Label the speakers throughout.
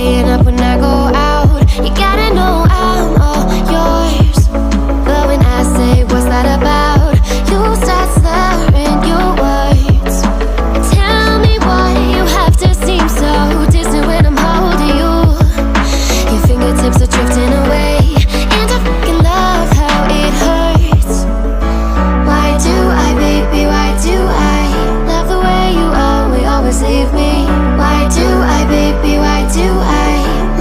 Speaker 1: staying up when I go out. You gotta know I'm all yours. But when I say what's that about, you start slurring your words. Tell me why you have to seem so distant when I'm holding you. Your fingertips are drifting away, and I fucking love how it hurts. Why do I, baby, why do I love the way you always leave me? Why do I, baby, why do I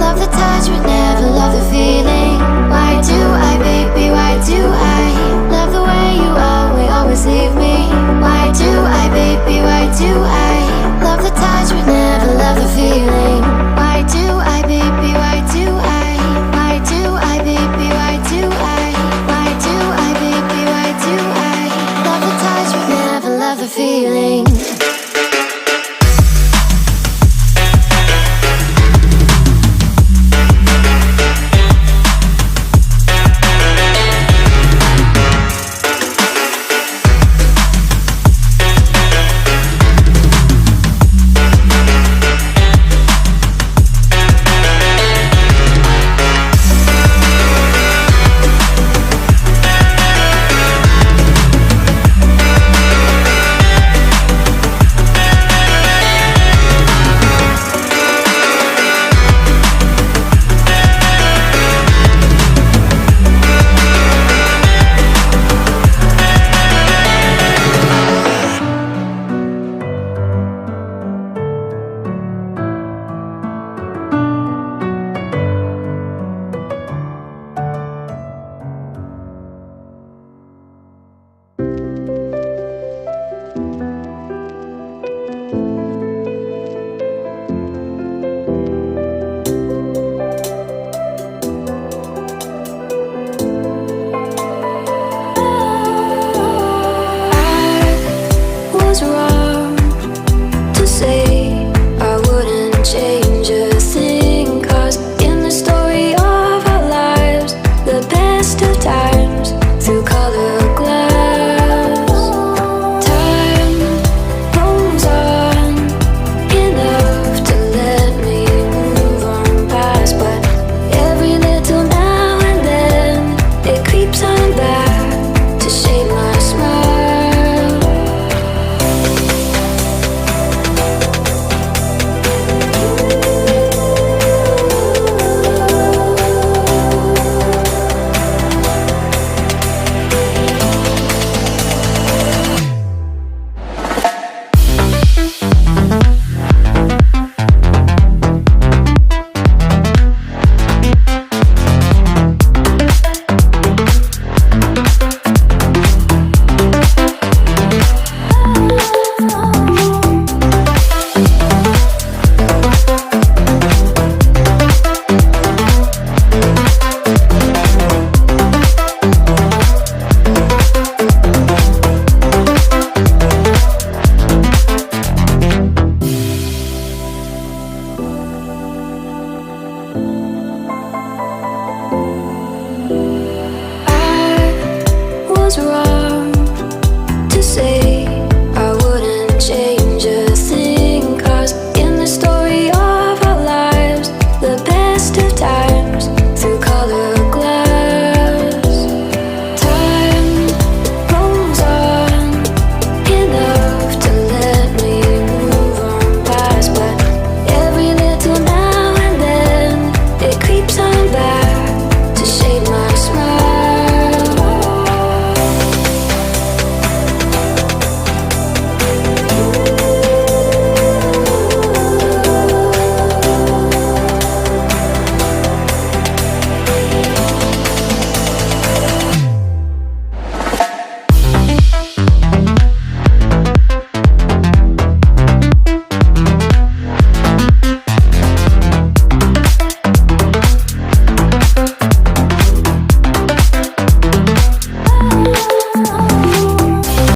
Speaker 1: love the touch but never love the feeling? Why do I, baby, why do I love the way you always leave me? Why do I, baby, why do I love the touch but never love the feeling? Why do I, baby, why do I? Why do I, baby, why do I? Why do I, baby, why do I love the touch but never love the feeling?